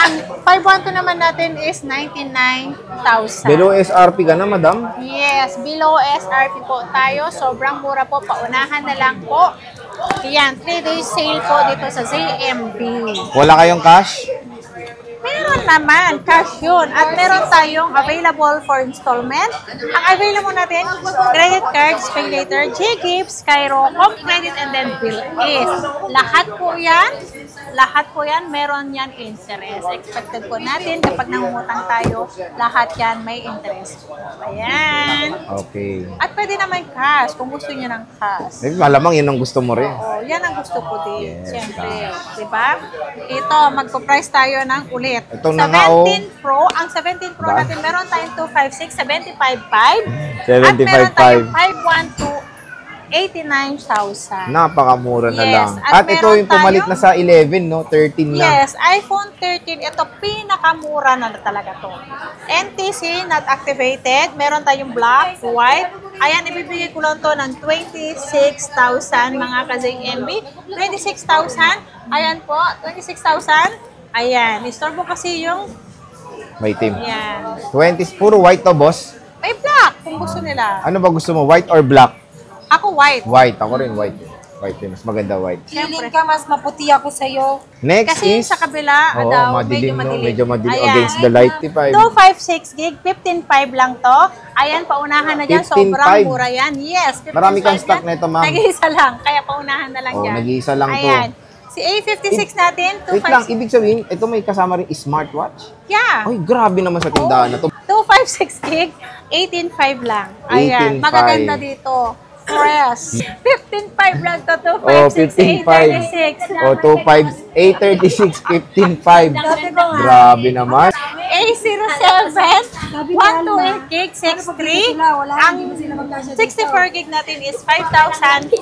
Ang 512 naman natin is 99,000. Below SRP ka na, madam? Yes, below SRP po tayo. Sobrang mura po. Paunahan na lang po. Yan, 3-day sale po dito sa ZMB. Wala kayong cash? Meron naman, cash yun. At meron tayong available for installment. Ang available natin, credit cards, pay later, J-Gift, Cairo, Home Credit, and then Bill is. Lahat po yan, meron yan interest. Expected po natin kapag nangungutang tayo, lahat yan may interest po. Ayan. Okay. At pwede naman cash, kung gusto niyo ng cash. Eh, malamang yun ang gusto mo rin. Oo, yan ang gusto ko din. Yes, Siyempre. Diba? Ito, magpo-price tayo ng ulit. Ito na nga, 17 Pro. Ang 17 Pro natin, meron tayong 256, 75.5. 75.5. At meron tayong 512, 89,000. Napakamura na Yes, lang. at At ito yung pumalit na sa 11, no? 13 na. Yes, iPhone 13. Ito, pinakamura na talaga to. NTC, not activated. Meron tayong black, white. Ayan, ibibigay ko lang to ng 26,000 mga ka-ZMB. 26,000. Ayan po, 26,000. Ayan, i-store mo kasi yung May team. yan. 20, puro white to, boss. May black kung gusto nila. Ano ba gusto mo? White or black? Ako white. White. Ako rin white. White din. Mas maganda white. Siyempre. Feeling ka mas maputi ako sa'yo. Next Kasi is... sa kabila, Oo, daw, madilim, medyo no? madilim. Medyo madilim Ayan. against the light. 256 gig, 15.5 lang to. Ayan, paunahan na dyan. 15.5. Sobrang mura yan. Yes, 15.5 Marami kang stock yan. nito, ma'am. Nag-iisa lang, kaya paunahan na lang Oh, dyan. nag-iisa lang to. Ayan. Si A56 natin, Wait lang, 256. ibig sabihin, ito may kasama rin smartwatch? Yeah. Ay, grabe naman sa tindahan na to. 256 gig, 18.5 lang. Ayan, 18.5. magaganda dito. Fresh. 15.5 lang to, Oh, 256, 15.5. 836. O, 2.5, 836, 15.5. Grabe naman. A07, 128 gig, 63. Ang 64 gig natin is 5,500.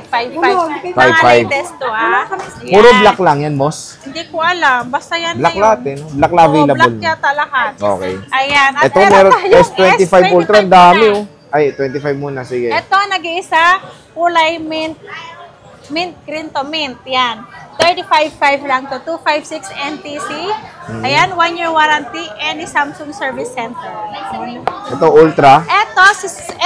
5.5. Mga 5.5. latest to, ha? Puro black lang yan, boss. Hindi ko alam. Basta yan Black na yun. lahat eh. No? Black na Oo, available. black yata lahat. Okay. Ayan. At Ito meron tayong S25 Ultra. Ang dami oh. Ay, 25 muna. Sige. Ito, nag-iisa, kulay mint green to mint. Yan. 35.5 lang to. 256 NTC. Ayan, 1-year warranty. Any Samsung Service Center. Ito, Ultra. Ito,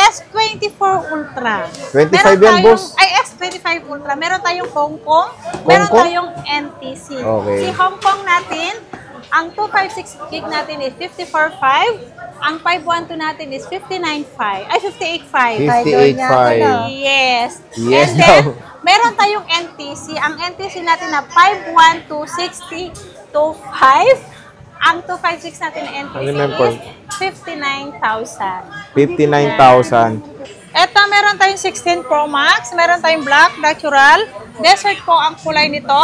S24 Ultra. 25 yan, boss. Ay, S25 Ultra. Meron tayong Hong Kong. Meron Kong? tayong NTC. Okay. Si Hong Kong natin, ang 256 gig natin is 54.5. Ang 512 natin is 59.5. Ay, 58.5. 58.5. Yes. Yes, And then, no. meron tayong NTC. Ang NTC natin na 51260 to 5. Ang 256 natin na NTC Ano naman po? is 59,000. 59,000. Ito, meron tayong 16 Pro Max. Meron tayong black, natural. Desert po ang kulay nito.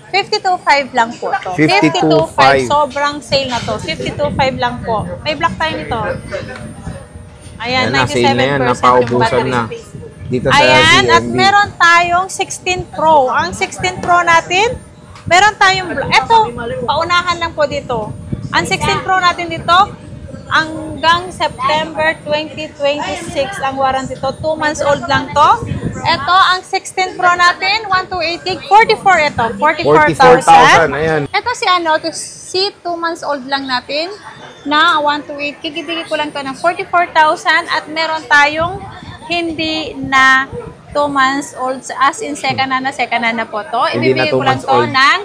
52.5 lang po to. 52.5. Sobrang sale na to. 52.5 lang po. May black tayo nito. Ayan, Yan na, sale na yan. 97% yung Napaubusan battery na. space. Dito sa Ayan, at ZMB. meron tayong 16 Pro. Ang 16 Pro natin, meron tayong, eto, paunahan lang po dito. Ang 16 Pro natin dito, hanggang September 2026 ang warranty to. 2 months old lang to. Ito, ang 16 Pro natin, 128 gig, 44 ito. 44,000. 44,000. Ayan. Ito si si 2 months old lang natin na 128 gig. Ibigay ko lang to ng 44,000 at meron tayong hindi na 2 months old as in second hand na po to. Hindi na Ibibigay 2 ko lang months to old. ng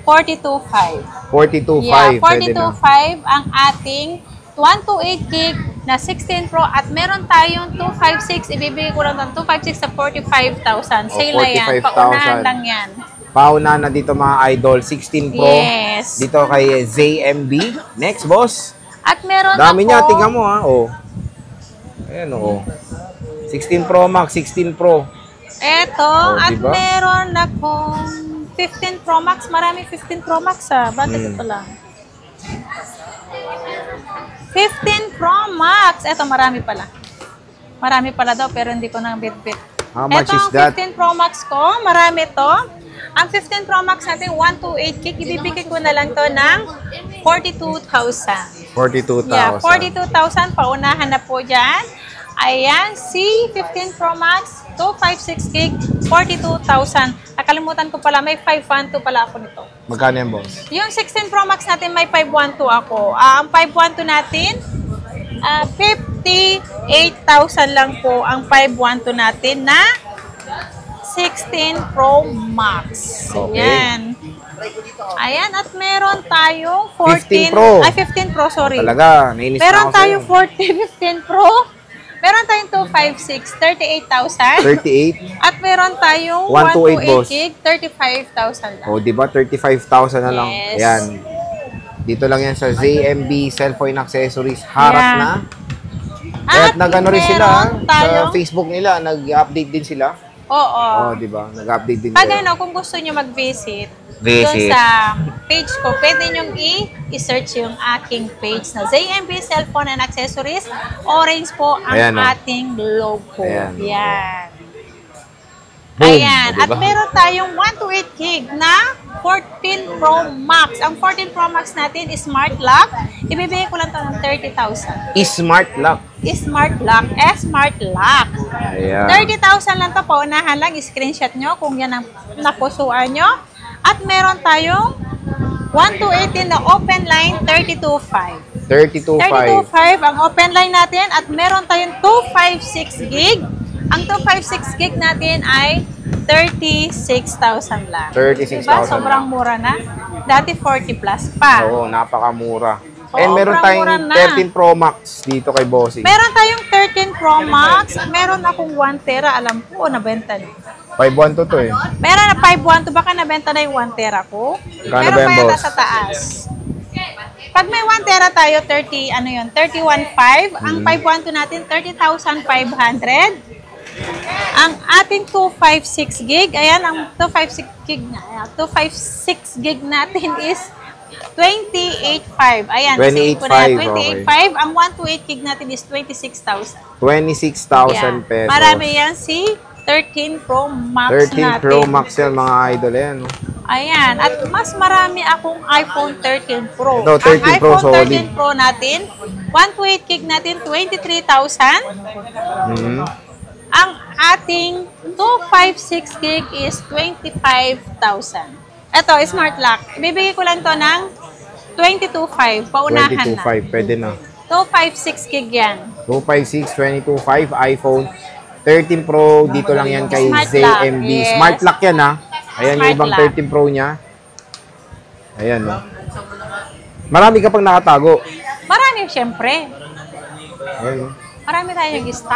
42.5. 42.5. Yeah, Pwede na. 42.5 ang ating 128 gig na 16 Pro at meron tayong 256. Ibibigay ko lang ng 256 sa 45,000. Sale na yan. 45,000. Paunahan lang yan. Pauna na dito mga idol. 16 Pro. Yes. Dito kay ZMB. Next, boss. At meron Dami ako, niya. Tingnan mo ha. Oh. Ayan oh. 16 Pro Max. 16 Pro. Eto, Oh, at diba? meron akong 15 Pro Max. Marami 15 Pro Max ha. Bakit ito lang? 15 Pro Max. Eto, marami pala. Marami pala daw, pero hindi ko nang bit-bit. How much Eto, is ang that? 15 Pro Max ko. Marami to. Ang 15 Pro Max natin, 128 gig. Ibibigay ko na lang to ng 42,000. 42,000. Yeah, 42,000. Paunahan na po dyan. Ayan, si 15 Pro Max, 256 gig, 42,000. Nakalimutan ko pala, may 512 pala ako nito. Magkano yan, boss? Yung 16 Pro Max natin, may 512 ako. Ang 512 natin, 58,000 lang po ang 512 natin na 16 Pro Max. Okay. Ayan. Ayan, at meron tayong 15 Pro. 15 Pro, sorry. Talaga, nainis na Meron ako sa'yo. tayong 15 Pro. Meron tayong 256, 38,000. 38. At meron tayong 128, 128 boss. gig, 35,000 lang. O, di ba? 35,000 na lang. Yes. Ayan. Dito lang yan sa ZMB Cellphone Accessories. Harap Yeah. na. Kaya nag-ano rin sila, meron sa tayong- Facebook nila, nag-update din sila. Oo. Oh, di ba? Nag-update din Pag sila. ano, kung gusto nyo mag-visit, Visit. doon sa page ko, pwede nyo i-search yung aking page na ZMB Cellphone and Accessories. Orange po ang Ayan, oh. ating logo. Ayan. Yan. Boom. Ayan. O, At diba? meron tayong 128 gig na 14 Pro Max. Ang 14 Pro Max natin is Smart Lock. Ibibigay ko lang ito ng 30,000. Smart lock. Smart Lock. Smart Lock. Ayan. 30,000 lang ito. Paunahan lang. Screenshot nyo kung yan ang napusuan nyo. At meron tayong 1218 na open line 32.5. 32.5. 32.5 ang open line natin. At meron tayong 256 gig. Ang 256 gig natin ay 36,000 lang. 36,000 Diba? Sobrang lang. mura na. Dati 40 plus pa. Oo, napakamura. Oo, And meron tayong mura na. 13 Pro Max dito kay Bossing. Meron tayong 13 Pro Max. Meron akong 1 tera. Alam ko, nabenta na. 512 to eh. Meron na 512. Baka nabenta na yung 1 tera ko. Magkano Meron ba yan, pa yata boss? sa taas. Pag may 1 tera tayo, 30, ano yun, 31.5. Ang 512 natin, 30,500. Ang ating 256 gig, ayan, ang 256 gig, 256 gig natin is 28.5. Ayan, 28.5, 28.5. Ang 128 gig natin is 26,000. 26,000 pesos. Marami yan si 13 Pro Max 13 natin. Pro Max yan, mga idol. Ayan. Oh. Ayan. At mas marami akong iPhone 13 Pro. Ito, 13 Ang Pro, iPhone solid. 13 Pro natin, 128 gig natin, 23,000. Ang ating 256 gig is 25,000. Ito, Smart Lock. Ibibigay ko lang to ng 22.5. Paunahan na. 22.5, pwede na. 256 gig yan. 256, 22.5, iPhone 13 Pro. Dito lang yan kay Smart ZMB. Lock, yes. Smart Lock yan ha. Ayan yung Smart ibang Lock. 13 Pro niya. Ayan o. Marami ka pang nakatago. Marami, syempre. Ayan o. Marami tayong stock.